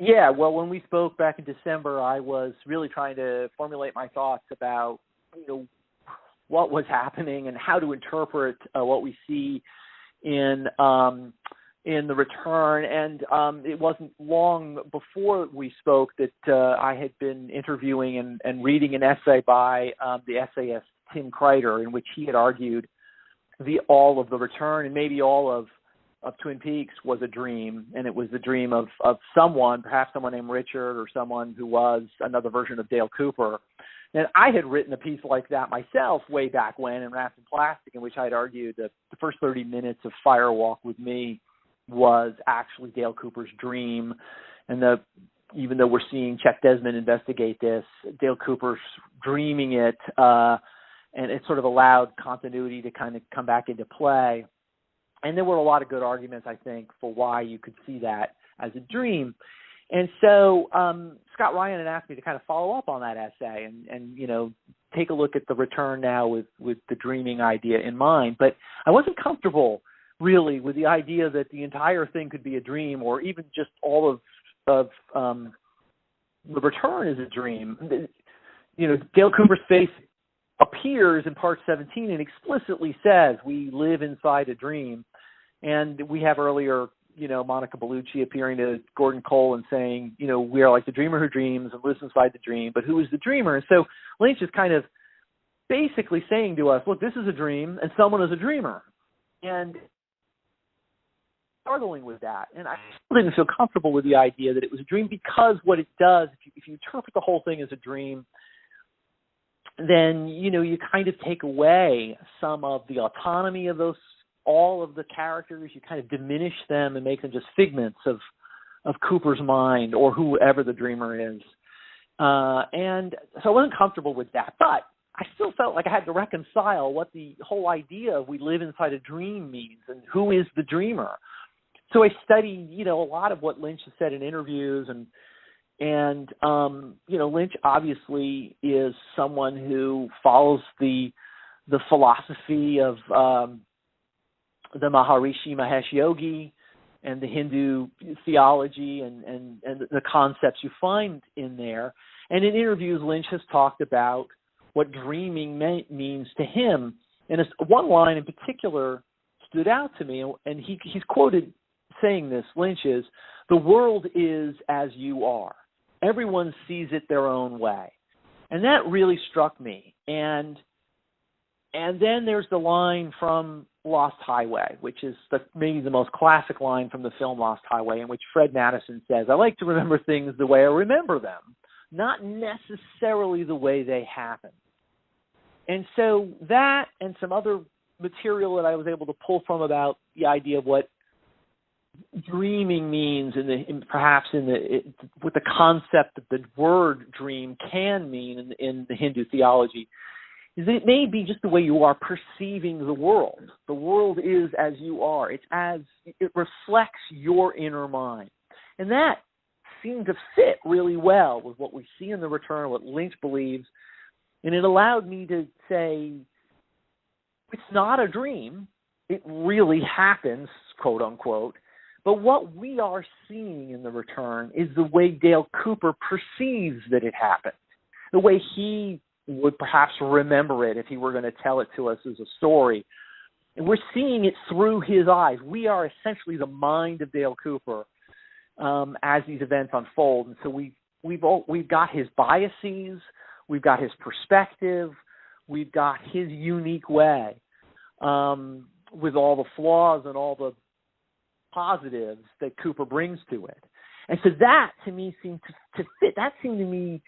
Yeah, well, when we spoke back in December, I was really trying to formulate my thoughts about, what was happening and how to interpret what we see in the return. And it wasn't long before we spoke that I had been interviewing and reading an essay by the essayist Tim Kreider, in which he had argued all of the return and maybe all of Twin Peaks was a dream, and it was the dream of someone, perhaps someone named Richard or someone who was another version of Dale Cooper. And I had written a piece like that myself way back when in Wrapped in Plastic, in which I had argued that the first 30 minutes of Firewalk with Me was actually Dale Cooper's dream, and even though we're seeing Chet Desmond investigate this, Dale Cooper's dreaming it, and it sort of allowed continuity to kind of come back into play. And there were a lot of good arguments, I think, for why you could see that as a dream. And so Scott Ryan had asked me to kind of follow up on that essay and take a look at the return now with the dreaming idea in mind. But I wasn't comfortable, really, with the idea that the entire thing could be a dream, or even just all of the return is a dream. Dale Cooper's face appears in part 17 and explicitly says we live inside a dream. And we have earlier, Monica Bellucci appearing to Gordon Cole and saying, we are like the dreamer who dreams and lives inside the dream, but who is the dreamer? And so Lynch is kind of basically saying to us, look, this is a dream and someone is a dreamer. And struggling with that. And I still didn't feel comfortable with the idea that it was a dream, because what it does, if you interpret the whole thing as a dream, then, you kind of take away some of the autonomy of all of the characters. You kind of diminish them and make them just figments of Cooper's mind or whoever the dreamer is. And so I wasn't comfortable with that. But I still felt like I had to reconcile what the whole idea of we live inside a dream means and who is the dreamer. So I studied, a lot of what Lynch has said in interviews, and Lynch obviously is someone who follows the philosophy of the Maharishi Mahesh Yogi and the Hindu theology and the concepts you find in there. And in interviews, Lynch has talked about what dreaming means to him. And one line in particular stood out to me, and he's quoted saying this, Lynch is, "The world is as you are. Everyone sees it their own way." And that really struck me. And then there's the line from Lost Highway, which is maybe the most classic line from the film Lost Highway, in which Fred Madison says, "I like to remember things the way I remember them, not necessarily the way they happen." And so that and some other material that I was able to pull from about the idea of what dreaming means, with the concept that the word dream can mean in the Hindu theology, is that it may be just the way you are perceiving the world. The world is as you are. It reflects your inner mind. And that seemed to fit really well with what we see in The Return, what Lynch believes. And it allowed me to say, it's not a dream. It really happens, quote unquote. But what we are seeing in The Return is the way Dale Cooper perceives that it happened, the way he would perhaps remember it if he were going to tell it to us as a story. And we're seeing it through his eyes. We are essentially the mind of Dale Cooper as these events unfold. And so we've got his biases, we've got his perspective, we've got his unique way, with all the flaws and all the positives that Cooper brings to it. And so that, to me, seemed to fit. That seemed to me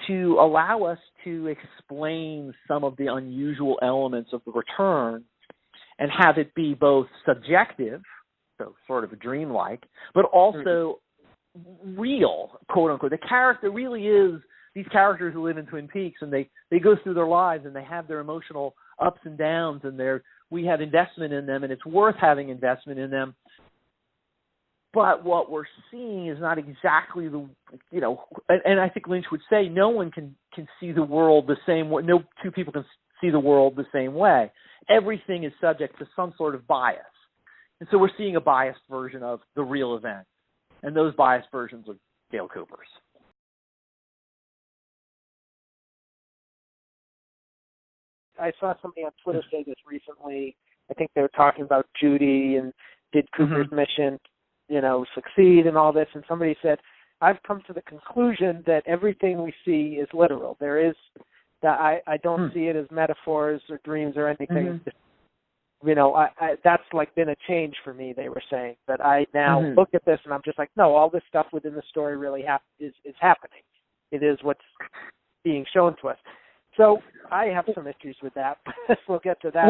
to allow us to explain some of the unusual elements of The Return and have it be both subjective, so sort of dreamlike, but also real, quote unquote. The character really is these characters who live in Twin Peaks, and they go through their lives and they have their emotional ups and downs, and we have investment in them, and it's worth having investment in them. But what we're seeing is not exactly and I think Lynch would say no one can see the world the same way. No two people can see the world the same way. Everything is subject to some sort of bias. And so we're seeing a biased version of the real event. and those biased versions are Dale Cooper's. I saw somebody on Twitter say this recently. I think they were talking about Judy and did Cooper's mission, succeed and all this. And somebody said, I've come to the conclusion that everything we see is literal. There is that I don't see it as metaphors or dreams or anything. That's like been a change for me, they were saying. That I now look at this and I'm just like, no, all this stuff within the story really is happening. It is what's being shown to us. So I have some issues with that. We'll get to that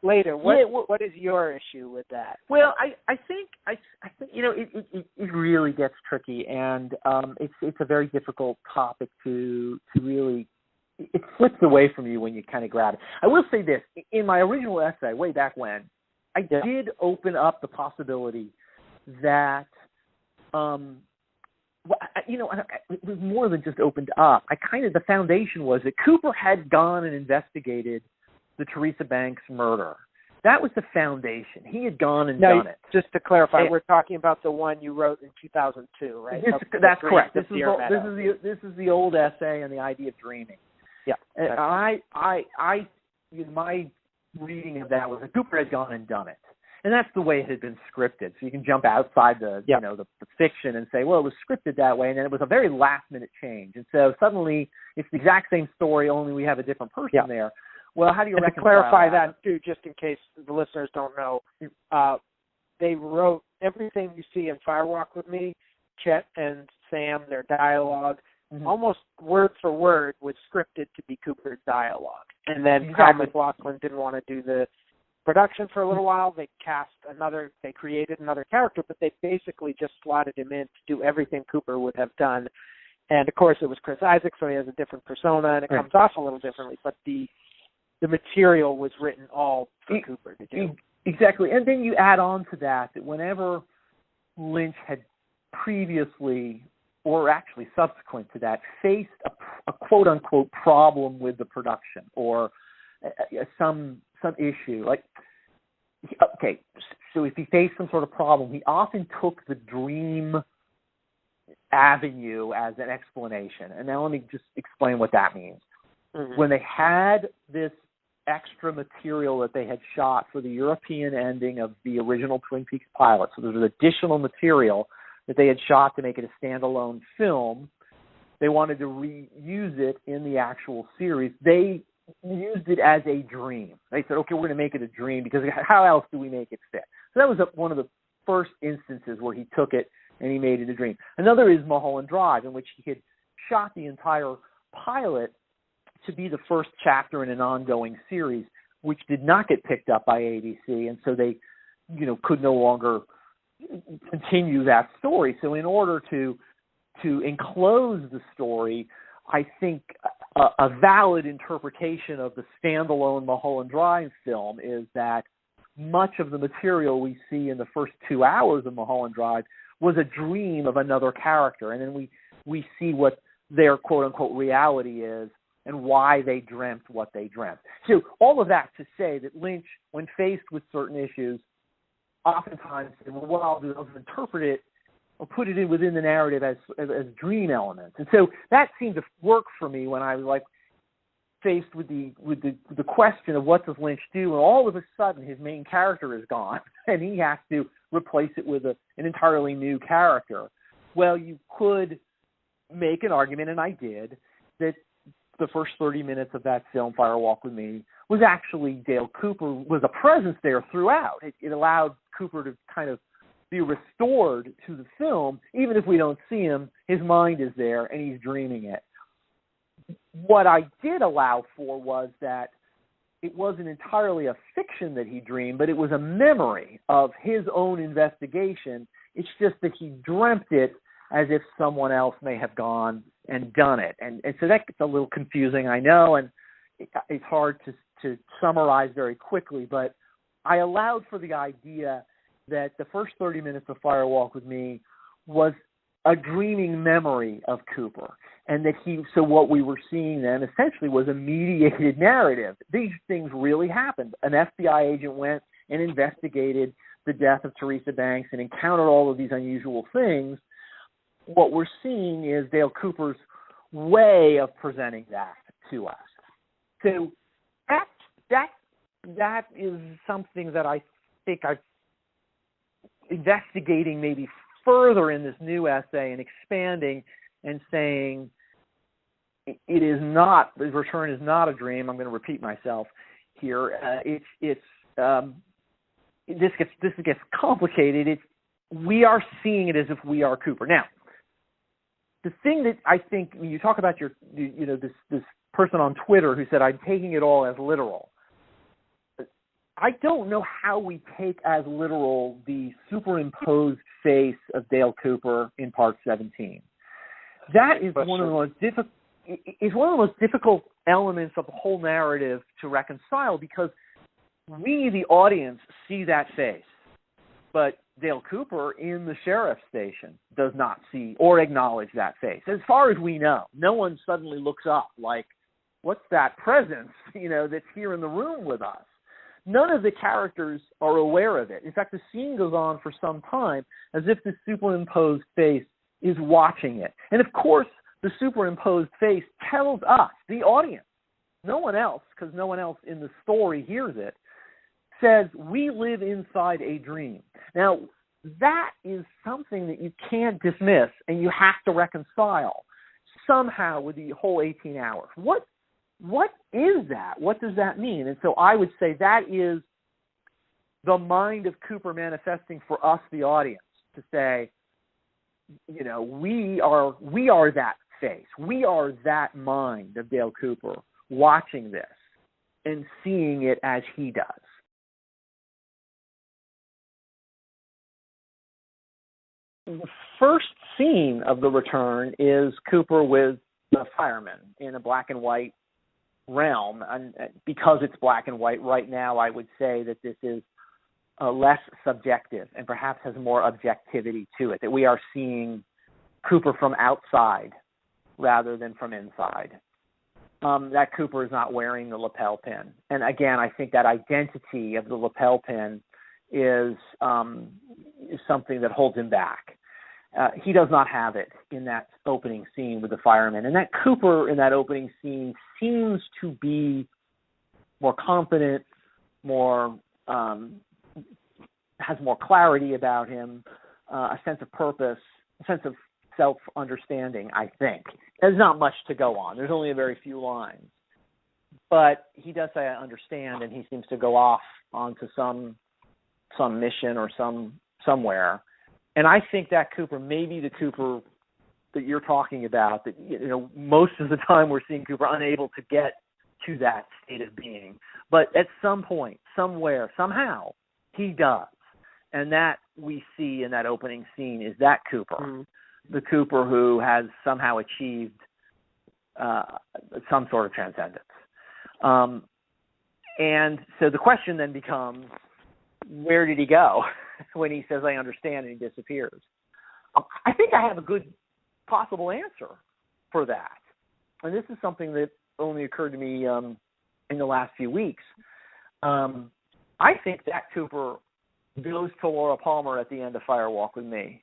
later. What is your issue with that? Well, I think it really gets tricky, and it's a very difficult topic to really. It slips away from you when you kind of grab it. I will say this: in my original essay, way back when, I did open up the possibility that. It was more than just opened up. The foundation was that Cooper had gone and investigated the Teresa Banks murder. That was the foundation. He had gone and done it. Just to clarify, we're talking about the one you wrote in 2002, right? That's correct. This is the old essay on the idea of dreaming. Yeah. And my reading of that was that Cooper had gone and done it. And that's the way it had been scripted. So you can jump outside the fiction and say, well, it was scripted that way, and then it was a very last-minute change. And so suddenly it's the exact same story, only we have a different person there. Well, how do you reconcile clarify that, too, just in case the listeners don't know? They wrote everything you see in Firewalk with Me, Chet and Sam, their dialogue, almost word for word was scripted to be Cooper's dialogue. And then Kyle MacLachlan didn't want to do the production for a little while. They created another character, but they basically just slotted him in to do everything Cooper would have done. And of course it was Chris Isaak, so he has a different persona and it comes off a little differently, but the material was written all for Cooper to do. Exactly. And then you add on to that whenever Lynch had previously, or actually subsequent to that, faced a quote unquote problem with the production or some issue, so if he faced some sort of problem, he often took the dream avenue as an explanation. And now let me just explain what that means. When they had this extra material that they had shot for the European ending of the original Twin Peaks pilot, so there was additional material that they had shot to make it a standalone film, they wanted to reuse it in the actual series. They used it as a dream. They said, okay, we're going to make it a dream because how else do we make it fit? So that was one of the first instances where he took it and he made it a dream. Another is Mulholland Drive, in which he had shot the entire pilot to be the first chapter in an ongoing series, which did not get picked up by ABC, and so they, could no longer continue that story. So in order to enclose the story, I think a valid interpretation of the standalone Mulholland Drive film is that much of the material we see in the first 2 hours of Mulholland Drive was a dream of another character, and then we see what their quote-unquote reality is and why they dreamt what they dreamt. So all of that to say that Lynch, when faced with certain issues, oftentimes said, well, what I'll do is interpret it or put it in within the narrative as dream elements. And so that seemed to work for me when I was faced with the question of what does Lynch do, and all of a sudden his main character is gone and he has to replace it with an entirely new character. Well, you could make an argument, and I did, that the first 30 minutes of that film, Firewalk with Me, was actually Dale Cooper, was a presence there throughout. It allowed Cooper to kind of be restored to the film. Even if we don't see him, his mind is there and he's dreaming it. What I did allow for was that it wasn't entirely a fiction that he dreamed, but it was a memory of his own investigation. It's just that he dreamt it as if someone else may have gone and done it. And so that gets a little confusing, I know, and it's hard to summarize very quickly, but I allowed for the idea that the first 30 minutes of Firewalk with Me was a dreaming memory of Cooper, and that so what we were seeing then essentially was a mediated narrative. These things really happened. An FBI agent went and investigated the death of Teresa Banks and encountered all of these unusual things, what we're seeing is Dale Cooper's way of presenting that to us. So that is something that I think I'm investigating maybe further in this new essay and expanding and saying it is not, the return is not a dream. I'm going to repeat myself here. This gets complicated. We are seeing it as if we are Cooper. Now, the thing that I think when you talk about this person on Twitter who said, I'm taking it all as literal. I don't know how we take as literal the superimposed face of Dale Cooper in Part 17. That is one of the most difficult. It's one of the most difficult elements of the whole narrative to reconcile, because we, the audience, see that face, but Dale Cooper in the sheriff's station does not see or acknowledge that face. As far as we know, no one suddenly looks up like, what's that presence, that's here in the room with us? None of the characters are aware of it. In fact, the scene goes on for some time as if the superimposed face is watching it. And of course, the superimposed face tells us, the audience, no one else, because no one else in the story hears it, says we live inside a dream. Now, that is something that you can't dismiss and you have to reconcile somehow with the whole 18 hours. What is that? What does that mean? And so I would say that is the mind of Cooper manifesting for us, the audience, to say, we are that face. We are that mind of Dale Cooper watching this and seeing it as he does. The first scene of the return is Cooper with the fireman in a black and white realm. And because it's black and white right now, I would say that this is less subjective and perhaps has more objectivity to it, that we are seeing Cooper from outside rather than from inside. That Cooper is not wearing the lapel pin. And again, I think that identity of the lapel pin is something that holds him back. He does not have it in that opening scene with the fireman. And that Cooper in that opening scene seems to be more confident, has more clarity about him, a sense of purpose, a sense of self-understanding, I think. There's not much to go on. There's only a very few lines. But he does say, I understand, and he seems to go off onto some mission or somewhere. And I think that Cooper, maybe the Cooper that you're talking about, that most of the time we're seeing Cooper unable to get to that state of being. But at some point, somewhere, somehow, he does. And that we see in that opening scene is that Cooper, the Cooper who has somehow achieved some sort of transcendence. And so the question then becomes, where did he go when he says, I understand, and he disappears? I think I have a good possible answer for that. And this is something that only occurred to me in the last few weeks. I think that Cooper goes to Laura Palmer at the end of Fire Walk with Me.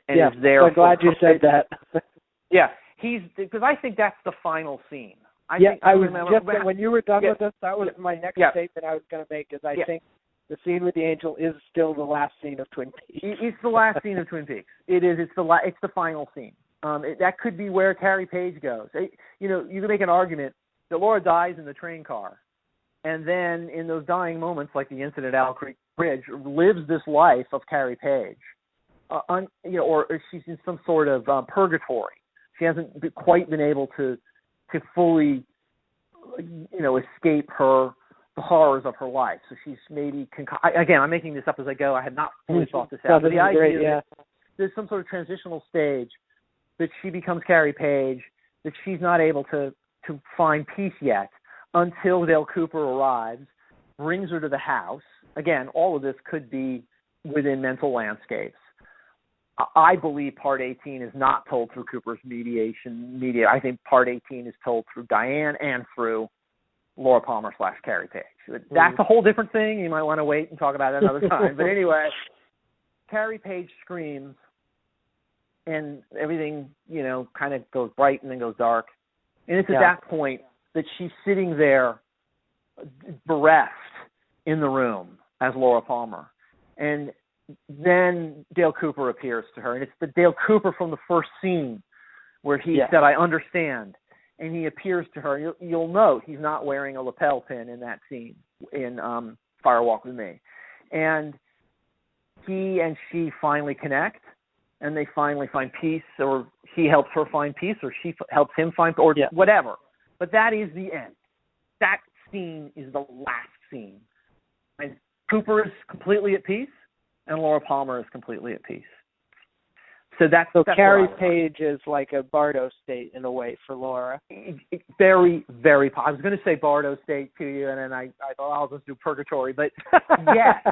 And is there. I'm glad you said that. Yeah, because I think that's the final scene. I was just, when you were done with this, that was my next statement I was going to make, is I think the scene with the angel is still the last scene of Twin Peaks. It's the last scene of Twin Peaks. It is. It's the final scene. That could be where Carrie Page goes. You can make an argument that Laura dies in the train car, and then in those dying moments, like the incident at Owl Creek Bridge, lives this life of Carrie Page, or she's in some sort of purgatory. She hasn't quite been able to fully, escape the horrors of her life. So she's maybe, again, I'm making this up as I go. I had not fully thought this out. But the idea is there's some sort of transitional stage that she becomes Carrie Page, that she's not able to find peace yet until Dale Cooper arrives, brings her to the house. Again, all of this could be within mental landscapes. I believe Part 18 is not told through Cooper's mediation. I think Part 18 is told through Diane and through Laura Palmer / Carrie Page. That's a whole different thing. You might want to wait and talk about it another time. But anyway, Carrie Page screams, and everything, kind of goes bright and then goes dark. And it's at that point that she's sitting there bereft in the room as Laura Palmer. And then Dale Cooper appears to her. And it's the Dale Cooper from the first scene where he said, "I understand." And he appears to her. You'll note he's not wearing a lapel pin in that scene in Fire Walk with Me. And he and she finally connect, and they finally find peace, or he helps her find peace, or she helps him find, or whatever. But that is the end. That scene is the last scene. And Cooper is completely at peace, and Laura Palmer is completely at peace. So that's Carrie Page is like a Bardo state in a way for Laura. Very, very. I was going to say Bardo state to you, and then I thought I'll just do purgatory. But yes.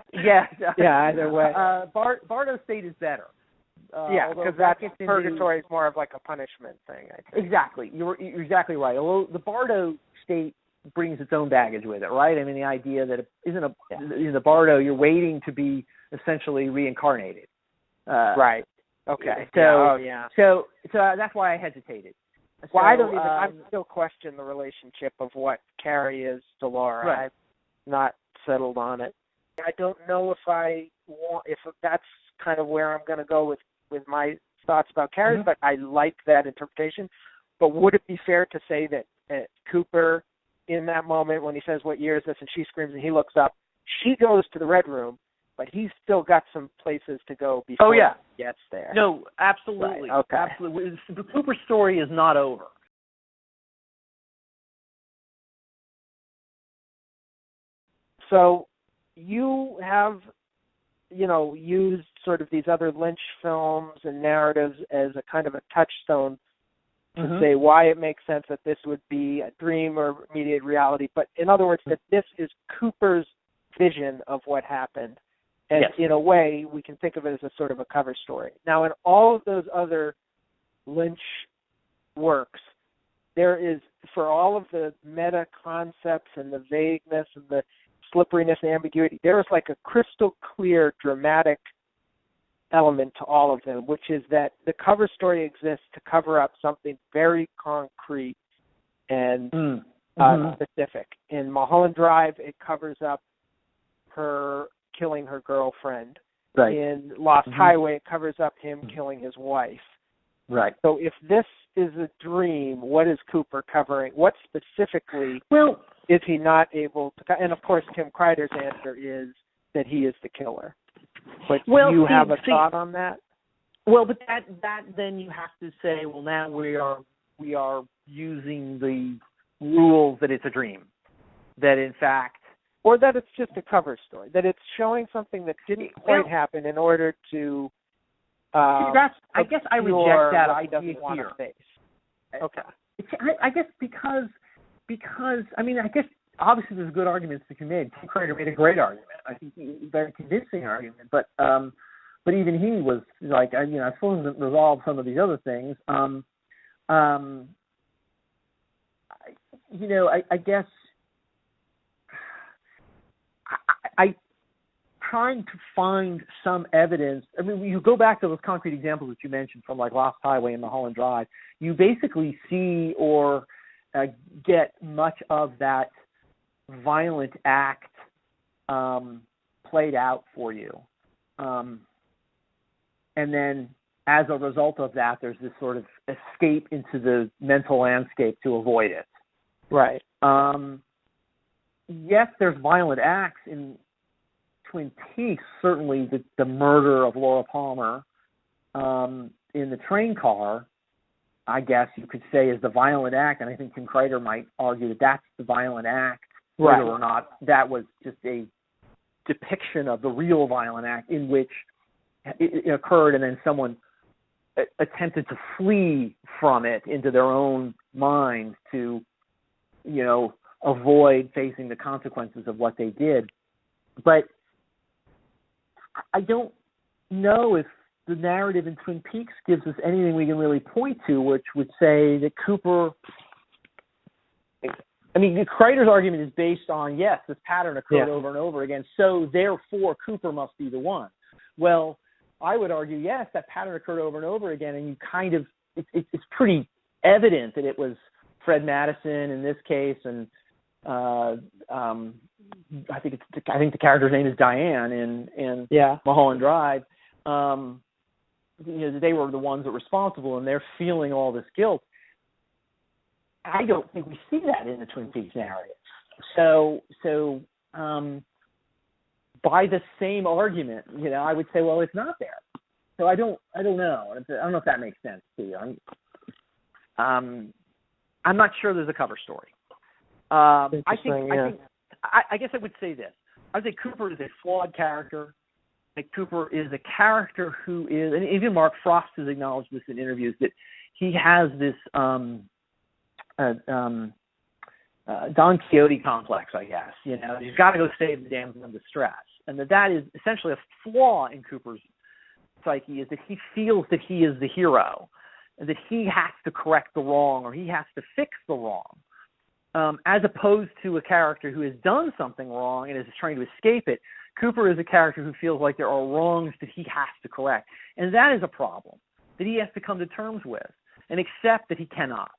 Either way. Bardo state is better. Because purgatory is more of like a punishment thing, I think. Exactly. You're exactly right. Although the Bardo state brings its own baggage with it, right? I mean, the idea that in the Bardo, you're waiting to be essentially reincarnated. Right. Okay. So that's why I hesitated. Well, I still question the relationship of what Carrie is to Laura. Right. I've not settled on it. I don't know if that's kind of where I'm going to go with my thoughts about Carrie, but I like that interpretation. But would it be fair to say that Cooper, in that moment when he says, "What year is this?" and she screams and he looks up, she goes to the Red Room, but he's still got some places to go before he gets there. No, absolutely. Right. Okay. Absolutely. The Cooper story is not over. So you have, used sort of these other Lynch films and narratives as a kind of a touchstone to say why it makes sense that this would be a dream or mediated reality. But in other words, that this is Cooper's vision of what happened. And in a way, we can think of it as a sort of a cover story. Now, in all of those other Lynch works, there is, for all of the meta concepts and the vagueness and the slipperiness and ambiguity, there is like a crystal clear dramatic element to all of them, which is that the cover story exists to cover up something very concrete and specific. In Mulholland Drive, it covers up her killing her girlfriend. Right. In Lost Highway, it covers up him killing his wife. Right. So if this is a dream, what is Cooper covering? What specifically is he not able to? And of course, Tim Kreider's answer is that he is the killer. But do you have a thought on that? Well, but that then you have to say, well, now we are using the rules that it's a dream, that in fact. Or that it's just a cover story, that it's showing something that didn't quite happen in order to. I guess I reject that idea here. Okay. I guess because I guess obviously there's good arguments to be made. Tim Kreider made a great argument. I think a very convincing argument, but even he was like, I suppose to resolve some of these other things. I guess. I trying to find some evidence. I mean, you go back to those concrete examples that you mentioned from like Lost Highway and Mulholland Drive. You basically see or get much of that violent act played out for you, and then as a result of that, there's this sort of escape into the mental landscape to avoid it. Right. Yes, there's violent acts in Twin Peaks. Certainly, the murder of Laura Palmer in the train car, I guess you could say, is the violent act, and I think Tim Kreider might argue that that's the violent act, whether or not that was just a depiction of the real violent act in which it occurred, and then someone attempted to flee from it into their own mind to, avoid facing the consequences of what they did. But I don't know if the narrative in Twin Peaks gives us anything we can really point to, which would say that Cooper I mean, Kreider's argument is based on, yes, this pattern occurred over and over again, so therefore Cooper must be the one. Well, I would argue, yes, that pattern occurred over and over again, and you kind of, it's pretty evident that it was Fred Madison in this case, and I think the character's name is Diane in Mulholland Drive. They were the ones that were responsible, and they're feeling all this guilt. I don't think we see that in the Twin Peaks narrative. So by the same argument, I would say, well, it's not there. So I don't know. I don't know if that makes sense to you. I'm not sure there's a cover story. I guess I would say this. I would say Cooper is a flawed character. Like Cooper is a character who is, and even Mark Frost has acknowledged this in interviews, that he has this Don Quixote complex, I guess. He's got to go save the damsel in distress, and that is essentially a flaw in Cooper's psyche, is that he feels that he is the hero, and that he has to correct the wrong, or he has to fix the wrong, as opposed to a character who has done something wrong and is trying to escape it. Cooper is a character who feels like there are wrongs that he has to correct, and that is a problem that he has to come to terms with and accept that he cannot.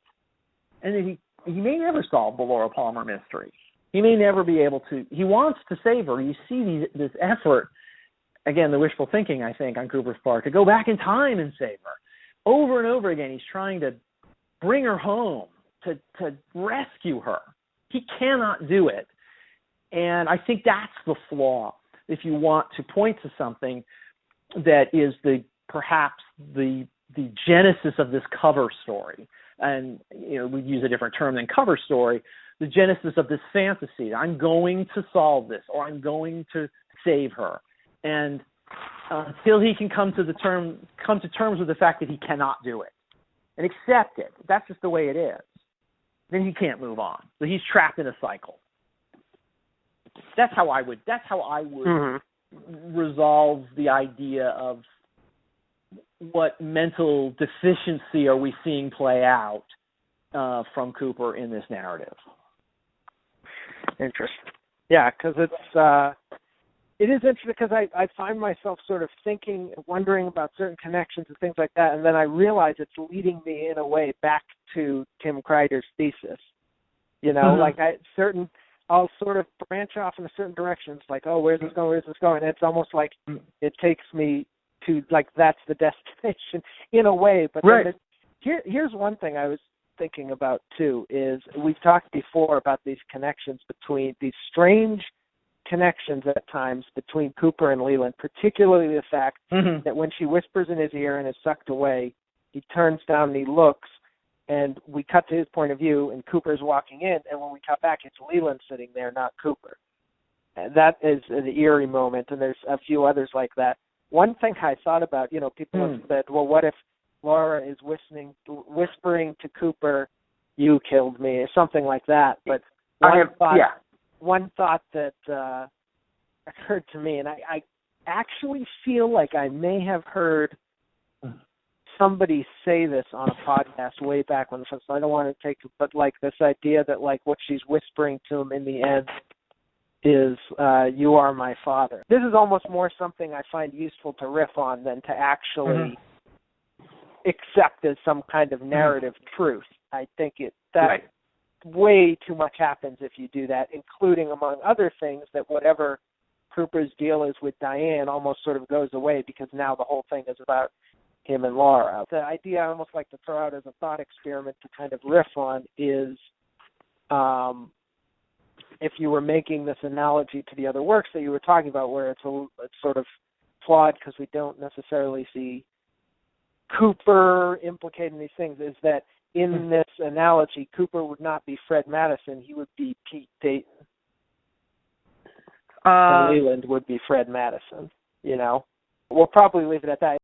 And then he may never solve the Laura Palmer mystery. He may never be able to. He wants to save her. You see this effort, again, the wishful thinking, I think, on Cooper's part, to go back in time and save her. Over and over again, he's trying to bring her home, to rescue her. He cannot do it. And I think that's the flaw, if you want to point to something that is perhaps the genesis of this cover story. And we use a different term than cover story, the genesis of this fantasy. I'm going to solve this, or I'm going to save her. And until he can come to terms with the fact that he cannot do it and accept it, that's just the way it is, then he can't move on. So he's trapped in a cycle. That's how I would resolve the idea of what mental deficiency are we seeing play out from Cooper in this narrative. Interesting. Yeah, because it is interesting, because I find myself sort of wondering about certain connections and things like that, and then I realize it's leading me in a way back to Tim Kreider's thesis. I'll sort of branch off in a certain direction. It's like, oh, where's this going? It's almost like it takes me to, like, that's the destination in a way. But right. Here's one thing I was thinking about, too, is we've talked before about these connections these strange connections at times between Cooper and Leland, particularly the fact that when she whispers in his ear and is sucked away, he turns down and he looks, and we cut to his point of view, and Cooper's walking in, and when we cut back, it's Leland sitting there, not Cooper. And that is an eerie moment, and there's a few others like that. One thing I thought about, people have said, well, what if Laura is whispering to Cooper, "You killed me," or something like that. But one thought that occurred to me, and I actually feel like I may have heard somebody say this on a podcast way back when, so I don't want to take it, but like this idea that like what she's whispering to him in the end is, "You are my father." This is almost more something I find useful to riff on than to actually accept as some kind of narrative truth. I think way too much happens if you do that, including, among other things, that whatever Cooper's deal is with Diane almost sort of goes away, because now the whole thing is about him and Laura. The idea I almost like to throw out as a thought experiment to kind of riff on is, if you were making this analogy to the other works that you were talking about, where it's sort of flawed because we don't necessarily see Cooper implicated in these things, is that in this analogy, Cooper would not be Fred Madison, he would be Pete Dayton. And Leland would be Fred Madison, We'll probably leave it at that.